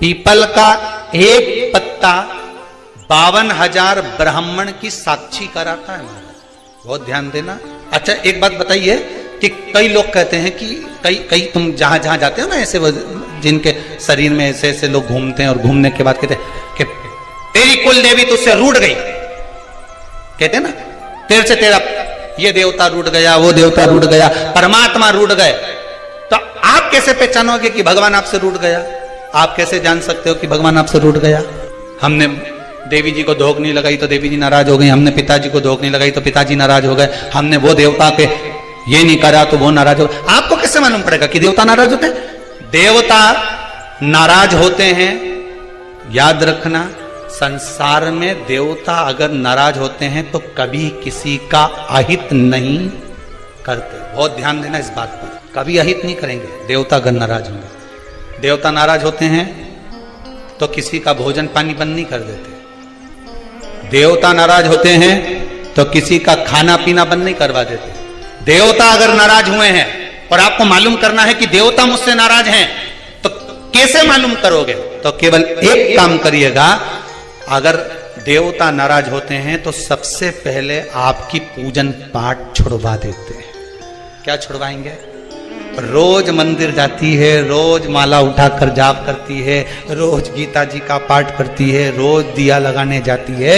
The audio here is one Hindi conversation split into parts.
पीपल का एक पत्ता 52,000 ब्राह्मण की साक्षी कराता है महाराज, बहुत ध्यान देना। अच्छा एक बात बताइए कि कई लोग कहते हैं कि कई तुम जहां जहां जाते हो ना, ऐसे जिनके शरीर में ऐसे ऐसे लोग घूमते हैं और घूमने के बाद कहते हैं कि तेरी कुल देवी तुझसे रूठ गई, कहते हैं ना, तेरे से तेरा ये देवता रूठ गया, वो देवता रूठ गया, परमात्मा रूठ गए। तो आप कैसे पहचानोगे कि भगवान आपसे रूठ गया? आप कैसे जान सकते हो कि भगवान आपसे रूठ गया? हमने देवी जी को धोख नहीं लगाई तो देवी जी नाराज हो गई, हमने पिताजी को धोख नहीं लगाई तो पिताजी नाराज हो गए, हमने वो देवता पे ये नहीं करा तो वो नाराज हो गए। आपको कैसे मालूम पड़ेगा कि देवता नाराज होते हैं? देवता नाराज होते हैं, याद रखना, संसार में देवता अगर नाराज होते हैं तो कभी किसी का अहित नहीं करते। बहुत ध्यान देना इस बात पर, कभी अहित नहीं करेंगे देवता अगर नाराज होंगे। देवता नाराज होते हैं तो किसी का भोजन पानी बंद नहीं कर देते। देवता नाराज होते हैं तो किसी का खाना पीना बंद नहीं करवा देते। देवता अगर नाराज हुए हैं और आपको मालूम करना है कि देवता मुझसे नाराज हैं, तो कैसे मालूम करोगे? तो केवल एक काम करिएगा, अगर देवता नाराज होते हैं तो सबसे पहले आपकी पूजन पाठ छुड़वा देते हैं। क्या छुड़वाएंगे? रोज मंदिर जाती है, रोज माला उठाकर जाप करती है, रोज गीता जी का पाठ करती है, रोज दिया लगाने जाती है,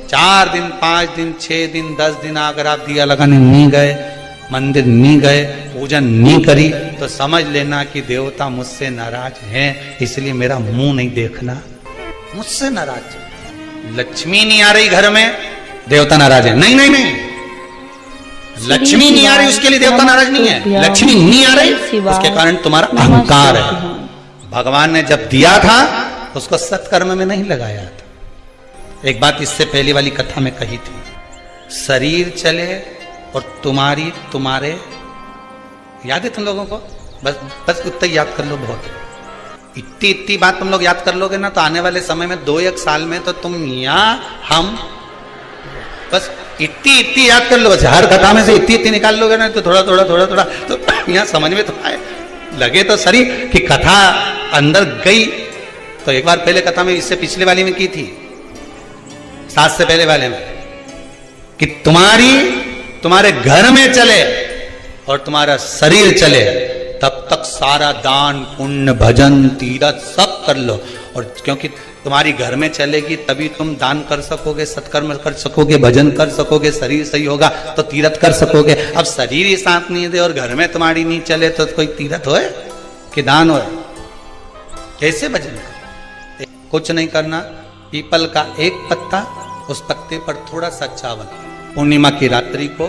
4 दिन 5 दिन 6 दिन 10 दिन अगर आप दिया लगाने नहीं गए, मंदिर नहीं गए, पूजन नहीं करी, तो समझ लेना कि देवता मुझसे नाराज हैं, इसलिए मेरा मुंह नहीं देखना, मुझसे नाराज। लक्ष्मी नहीं आ रही घर में, देवता नाराज है? नहीं नहीं नहीं, लक्ष्मी नहीं आ रही उसके लिए देवता नाराज नहीं है। लक्ष्मी नहीं आ रही उसके कारण तुम्हारा अहंकार है। भगवान ने जब दिया था उसको सत्कर्म में नहीं लगाया था। एक बात इससे पहली वाली कथा में कही थी, शरीर चले और तुम्हारे याद है तुम लोगों को? बस उतना याद कर लो, बहुत इतनी बात तुम लोग याद कर लोगे ना, तो आने वाले समय में 2-1 साल में तो तुम या हम बस इतनी याद कर लो, बस हर कथा में से इतनी निकाल लोगे ना, तो थोड़ा तो यहाँ समझ में तो आए, लगे तो सही कि कथा अंदर गई। तो एक बार पहले कथा में, इससे पिछले वाली में की थी, 7 से पहले वाले में, कि तुम्हारे घर में चले और तुम्हारा शरीर चले, तब तक सारा दान पुण्य भजन तीरथ सब कर लो। और क्योंकि तुम्हारी घर में चलेगी तभी तुम दान कर सकोगे, सत्कर्म कर सकोगे, भजन कर सकोगे, शरीर सही होगा तो तीरथ कर सकोगे। अब शरीर ही साथ नहीं दे और घर में तुम्हारी नहीं चले तो कोई तीरथ होए कि दान होए? कैसे भजन कर? कुछ नहीं करना, पीपल का एक पत्ता, उस पत्ते पर थोड़ा सा चावल, पूर्णिमा की रात्रि को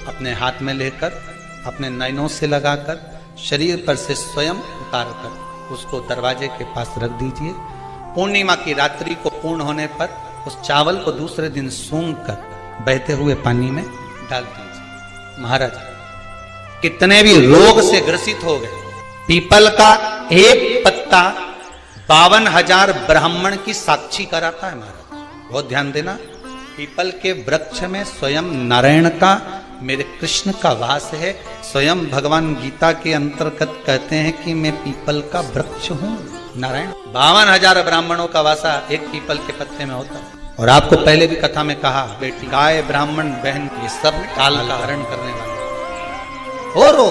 अपने हाथ में लेकर, अपने नयनों से लगाकर, शरीर पर से स्वयं उतारकर उसको दरवाजे के पास रख दीजिए। पूर्णिमा की रात्रि को पूर्ण होने पर उस चावल को दूसरे दिन सूंघ कर बहते हुए पानी में डाल दीजिए। महाराज कितने भी रोग से ग्रसित हो गए, पीपल का एक पत्ता 52,000 ब्राह्मण की साक्षी कराता है महाराज। बहुत ध्यान देना, पीपल के वृक्ष में स्वयं नारायण का, मेरे कृष्ण का वास है। स्वयं भगवान गीता के अंतर्गत कहते हैं कि मैं पीपल का वृक्ष हूं, नारायण। 52,000 ब्राह्मणों का वासा एक पीपल के पत्ते में होता है। और आपको पहले भी कथा में कहा, बेटी गाय ब्राह्मण बहन ये सब काल का हरण करने वाले हो। रो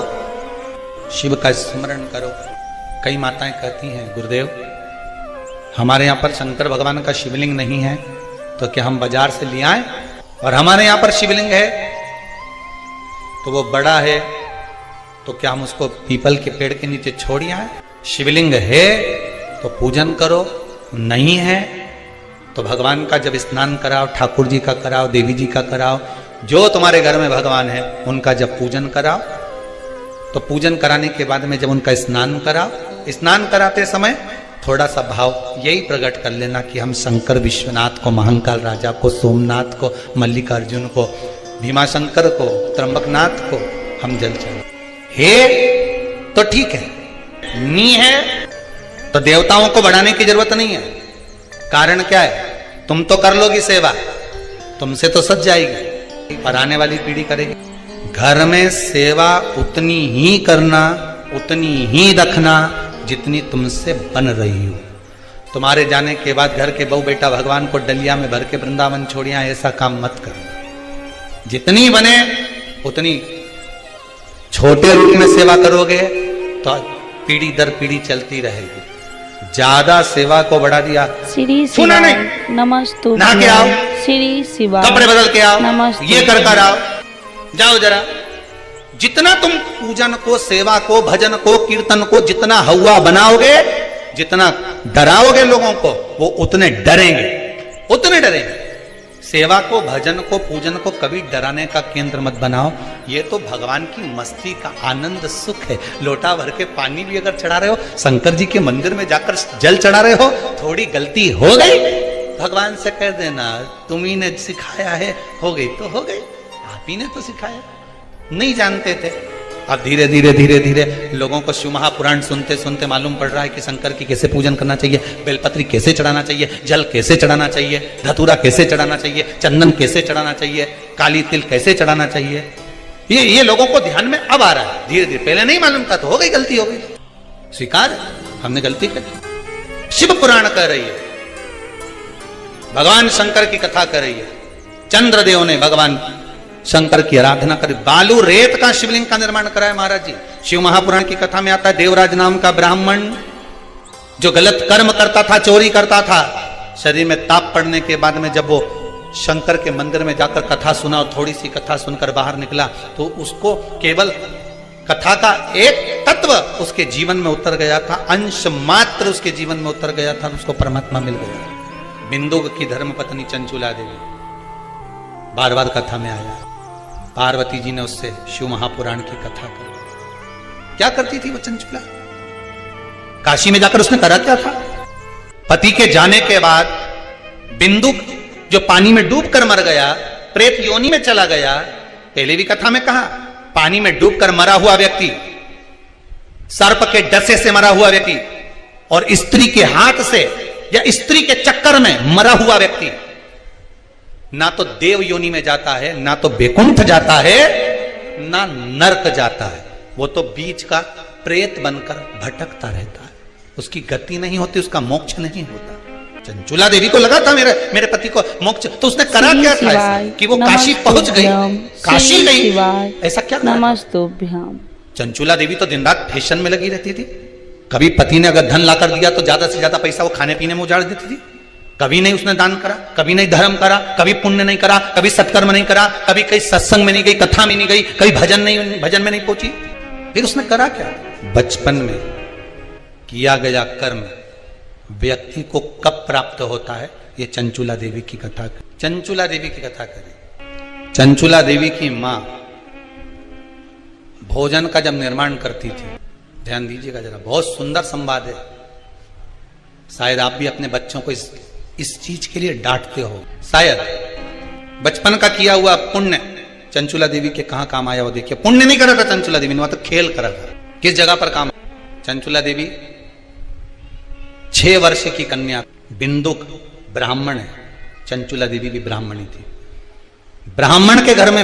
शिव का स्मरण करो। कई माताएं कहती हैं, गुरुदेव हमारे यहाँ पर शंकर भगवान का शिवलिंग नहीं है, तो क्या हम बाजार से ले आए? और हमारे यहाँ पर शिवलिंग है तो वो बड़ा है, तो क्या हम उसको पीपल के पेड़ के नीचे छोड़ आए? शिवलिंग है तो पूजन करो, नहीं है तो भगवान का जब स्नान कराओ, ठाकुर जी का कराओ, देवी जी का कराओ, जो तुम्हारे घर में भगवान है उनका जब पूजन कराओ, तो पूजन कराने के बाद में जब उनका स्नान कराओ, स्नान कराते समय थोड़ा सा भाव यही प्रकट कर लेना कि हम शंकर विश्वनाथ को, महाकाल राजा को, सोमनाथ को, मल्लिकार्जुन को, भीमाशंकर को, त्र्यंबकनाथ को हम जल चढ़ाएं। हे तो ठीक है, नी है तो देवताओं को बढ़ाने की जरूरत नहीं है। कारण क्या है? तुम तो कर लोगी सेवा, तुमसे तो सज जाएगी, पर आने वाली पीढ़ी करेगी। घर में सेवा उतनी ही करना, उतनी ही रखना, जितनी तुमसे बन रही हो। तुम्हारे जाने के बाद घर के बहू बेटा भगवान को डलिया में भर के वृंदावन छोड़िया, ऐसा काम मत करना। जितनी बने उतनी छोटे रूप में सेवा करोगे तो पीढ़ी दर पीढ़ी चलती रहेगी। ज्यादा सेवा को बढ़ा दिया, सुना नहीं, नमस्तु, नहा के आओ, श्री शिवा, कपड़े बदल के आओ, नमस्ते, ये कर आओ, जाओ जरा। जितना तुम पूजन को, सेवा को, भजन को, कीर्तन को जितना हवा बनाओगे, जितना डराओगे लोगों को, वो उतने डरेंगे, उतने डरेंगे। सेवा को, भजन को, पूजन को कभी डराने का केंद्र मत बनाओ। ये तो भगवान की मस्ती का आनंद सुख है। लोटा भर के पानी भी अगर चढ़ा रहे हो, शंकर जी के मंदिर में जाकर जल चढ़ा रहे हो, थोड़ी गलती हो गई, भगवान से कह देना तुम्ही ने सिखाया है, हो गई तो हो गई, आप ही ने तो सिखाया, नहीं जानते थे। अब धीरे धीरे धीरे धीरे लोगों को शिव महापुराण सुनते सुनते मालूम पड़ रहा है कि शंकर की कैसे पूजन करना चाहिए, बेलपत्री कैसे चढ़ाना चाहिए, जल कैसे चढ़ाना चाहिए, धतूरा कैसे चढ़ाना चाहिए, चंदन कैसे चढ़ाना चाहिए, काली तिल कैसे चढ़ाना चाहिए। ये लोगों को ध्यान में अब आ रहा है धीरे धीरे। पहले नहीं मालूम था तो हो गई, गलती हो गई, स्वीकार, हमने गलती करी। शिव पुराण कह रही है, भगवान शंकर की कथा कर रही है, चंद्रदेव ने भगवान शंकर की आराधना करी, बालू रेत का शिवलिंग का निर्माण कराया महाराज जी। शिव महापुराण की कथा में आता है, देवराज नाम का ब्राह्मण जो गलत कर्म करता था, चोरी करता था, शरीर में ताप पड़ने के बाद में जब वो शंकर के मंदिर में जाकर कथा सुना और थोड़ी सी कथा सुनकर बाहर निकला, तो उसको केवल कथा का एक तत्व उसके जीवन में उतर गया था, अंश मात्र उसके जीवन में उतर गया था, उसको परमात्मा मिल गया। बिंदुक की धर्मपत्नी चंचुला देवी बार बार कथा में आया, पार्वती जी ने उससे शिव महापुराण की कथा कर। क्या करती थी वो चंचुला? काशी में जाकर उसने करा क्या था? पति के जाने के बाद बिंदुक जो पानी में डूबकर मर गया, प्रेत योनि में चला गया। पहले भी कथा में कहा, पानी में डूबकर मरा हुआ व्यक्ति, सर्प के डसे से मरा हुआ व्यक्ति और स्त्री के हाथ से या स्त्री के चक्कर में मरा हुआ व्यक्ति ना तो देव योनि में जाता है, ना तो बैकुंठ जाता है, ना नरक जाता है। वो तो बीच का प्रेत बनकर भटकता रहता है, उसकी गति नहीं होती, उसका मोक्ष नहीं होता। चंचुला देवी को लगा था मेरे पति को मोक्ष, तो उसने करा क्या था ऐसा कि वो काशी पहुंच गई, काशी गई, ऐसा क्या? नमस्तुभ्याम। चंचुला देवी तो दिन रात फैशन में लगी रहती थी। कभी पति ने अगर धन लाकर दिया तो ज्यादा से ज्यादा पैसा वो खाने पीने में उजाड़ देती थी। कभी नहीं उसने दान करा, कभी नहीं धर्म करा, कभी पुण्य नहीं करा, कभी सत्कर्म नहीं करा, कभी कहीं सत्संग में नहीं गई, कथा में नहीं गई, कभी भजन में नहीं पहुंची। फिर उसने करा क्या? बचपन में किया गया कर्म व्यक्ति को कब प्राप्त होता है, ये चंचुला देवी की कथा। चंचुला देवी की कथा करें। चंचुला देवी की मां भोजन का जब निर्माण करती थी, ध्यान दीजिएगा जरा, बहुत सुंदर संवाद है। शायद आप भी अपने बच्चों को इस चीज के लिए डांटते हो, शायद बचपन का किया हुआ पुण्य चंचुला देवी के कहां काम आया वो देखिए। पुण्य नहीं करा था चंचुला देवी ने, वहां तो खेल करा था। किस जगह पर काम? चंचुला देवी 6 वर्ष की कन्या, बिंदुक ब्राह्मण है, चंचुला देवी भी ब्राह्मणी थी, ब्राह्मण के घर में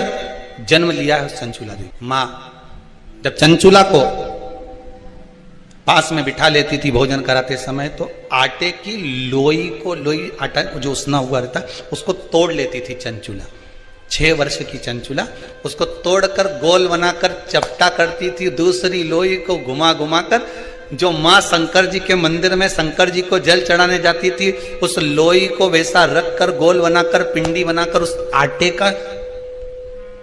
जन्म लिया है चंचुला देवी। मां जब चंचुला को पास में बिठा लेती थी भोजन कराते समय, तो आटे की लोई आटा जो उसना हुआ रहता उसको तोड़ लेती थी चंचुला। 6 वर्ष की चंचुला उसको तोड़कर गोल बनाकर चपटा करती थी, दूसरी लोई को घुमा घुमा कर जो माँ शंकर जी के मंदिर में शंकर जी को जल चढ़ाने जाती थी, उस लोई को वैसा रख कर गोल बनाकर पिंडी बनाकर उस आटे का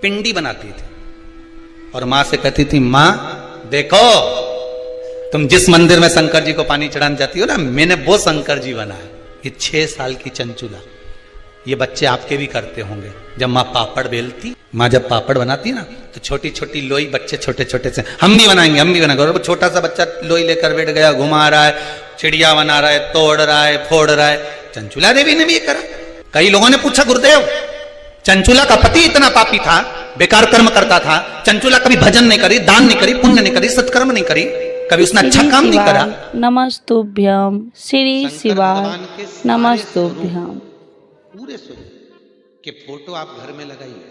पिंडी बनाती थी और माँ से कहती थी, माँ देखो तुम जिस मंदिर में शंकर जी को पानी चढ़ाने जाती हो ना, मैंने वो शंकर जी बनाया। ये 6 साल की चंचुला, ये बच्चे आपके भी करते होंगे। जब माँ पापड़ बेलती, माँ जब पापड़ बनाती ना, तो छोटी छोटी लोई बच्चे छोटे छोटे से हम भी बनाएंगे। और वो छोटा सा बच्चा लोई लेकर बैठ गया, घुमा रहा है, चिड़िया बना रहा है, तोड़ रहा है, फोड़ रहा है। चंचुला देवी ने भी ये करा। कई लोगों ने पूछा, गुरुदेव चंचुला का पति इतना पापी था, बेकार कर्म करता था, चंचुला कभी भजन नहीं करी, दान नहीं करी, पुण्य नहीं करी, सत्कर्म नहीं करी, कभी उसने अच्छा काम नहीं करा। नमस्तुभ्यम श्री शिवाय, नमस्तुभ्यम। पूरे स्वरूप के फोटो आप घर में लगाइए,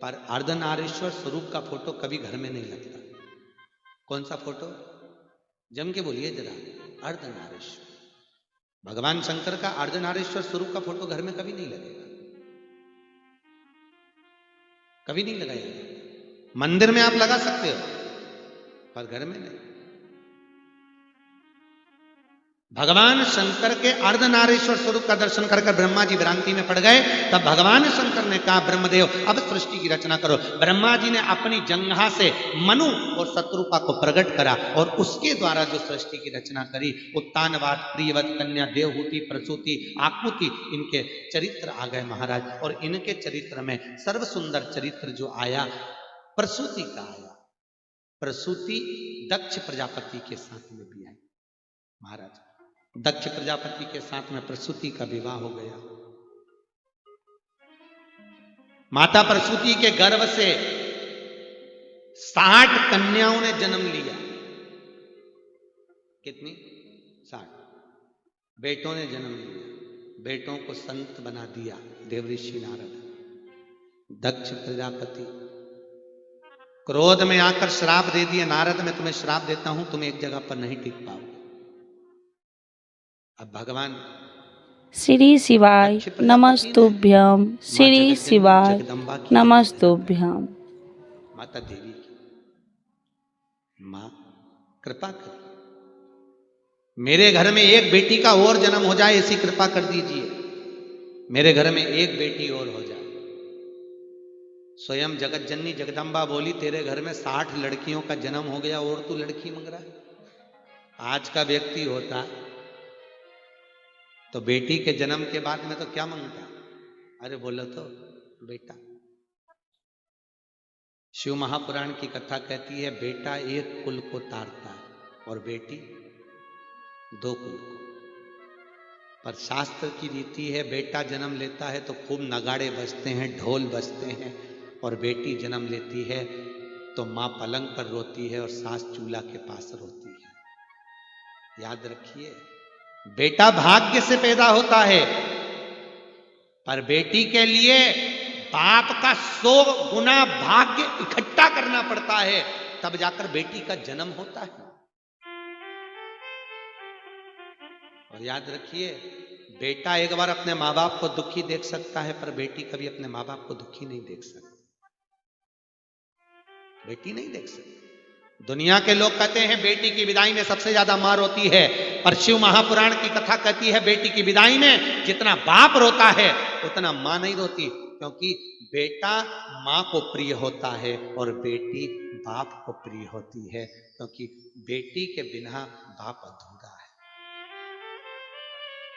पर अर्धनारीश्वर स्वरूप का फोटो कभी घर में नहीं लगता। कौन सा फोटो? जम के बोलिए जरा, अर्धनारीश्वर। भगवान शंकर का अर्धनारीश्वर स्वरूप का फोटो घर में कभी नहीं लगेगा, कभी नहीं लगाया। मंदिर में आप लगा सकते हो पर घर में नहीं। भगवान शंकर के अर्धनारीश्वर स्वरूप का दर्शन कर ब्रह्मा जी भ्रांति में पड़ गए। तब भगवान शंकर ने कहा, ब्रह्मदेव अब सृष्टि की रचना करो। ब्रह्मा जी ने अपनी जंघा से मनु और शत्रुपा को प्रकट करा और उसके द्वारा जो सृष्टि की रचना करी, उत्तानवाद, प्रियवत, कन्या, देवहूति, प्रसूति, आकुति, इनके चरित्र आ गए महाराज। और इनके चरित्र में सर्व सुंदर चरित्र जो आया, प्रसूति का आया। प्रसूति दक्ष प्रजापति के साथ में भी आई महाराज। दक्ष प्रजापति के साथ में प्रसूति का विवाह हो गया। माता प्रसूति के गर्भ से 60 कन्याओं ने जन्म लिया। कितनी? 60 बेटों ने जन्म लिया। बेटों को संत बना दिया देवऋषि नारद। दक्ष प्रजापति क्रोध में आकर श्राप दे दिए, नारद मैं तुम्हें श्राप देता हूं, तुम एक जगह पर नहीं टिक पाओ। अब भगवान श्री शिवाय नमस्तुभ्यम, श्री शिवाय नमस्तुभ्यम। माता देवी की मां कृपा कर, मेरे घर में एक बेटी का और जन्म हो जाए, ऐसी कृपा कर दीजिए। मेरे घर में एक बेटी और हो जाए। स्वयं जगत जननी जगदम्बा बोली, तेरे घर में 60 लड़कियों का जन्म हो गया और तू लड़की मांग रहा है। आज का व्यक्ति होता तो बेटी के जन्म के बाद में तो क्या मांगता? अरे बोलो तो बेटा। शिव महापुराण की कथा कहती है, बेटा एक कुल को तारता है और बेटी 2 कुल को। पर शास्त्र की रीति है, बेटा जन्म लेता है तो खूब नगाड़े बजते हैं, ढोल बजते हैं, और बेटी जन्म लेती है तो मां पलंग पर रोती है और सास चूल्हा के पास रोती है। याद रखिए, बेटा भाग्य से पैदा होता है, पर बेटी के लिए बाप का 100 गुना भाग्य इकट्ठा करना पड़ता है, तब जाकर बेटी का जन्म होता है। और याद रखिए, बेटा एक बार अपने माँ बाप को दुखी देख सकता है, पर बेटी कभी अपने माँ बाप को दुखी नहीं देख सकती। बेटी नहीं देख सकती। दुनिया के लोग कहते हैं बेटी की विदाई में सबसे ज्यादा मां रोती है, पर शिव महापुराण की कथा कहती है बेटी की विदाई में जितना बाप रोता है उतना मां नहीं रोती, क्योंकि बेटा मां को प्रिय होता है और बेटी बाप को प्रिय होती है, क्योंकि बेटी के बिना बाप अधूरा है,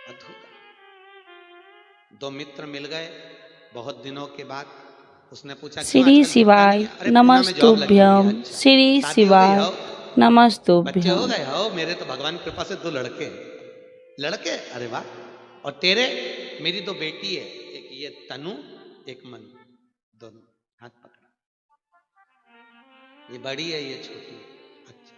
अधूरा। 2 मित्र मिल गए बहुत दिनों के बाद। उसने पूछा, श्री शिवाय नमस्तुभ्यम, श्री शिवाय नमस्तुभ्यम। बच्चे हो गए हो? मेरे तो भगवान कृपा से 2 लड़के। लड़के? अरे वाह। और तेरे? मेरी 2 बेटी है, एक ये तनु, एक मनु, दोनों हाथ पकड़ा। ये बड़ी है, ये छोटी है। अच्छा।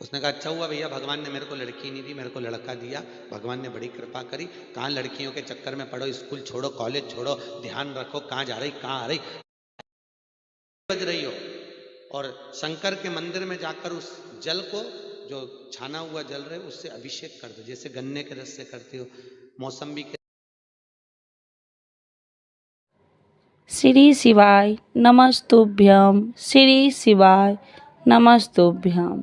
उसने कहा, अच्छा हुआ भैया, भगवान ने मेरे को लड़की नहीं दी, मेरे को लड़का दिया। भगवान ने बड़ी कृपा करी। कहाँ लड़कियों के चक्कर में पड़ो, स्कूल छोड़ो, कॉलेज छोड़ो, ध्यान रखो कहाँ जा रही, कहाँ आ रही, बज रही हो। और शंकर के मंदिर में जाकर उस जल को, जो छाना हुआ जल रहे, उससे अभिषेक कर दो, जैसे गन्ने के रस से करते हो, मौसम्बी के। श्री शिवाय नमस्तुभ्यम, श्री शिवाय नमस्तुभ्यम।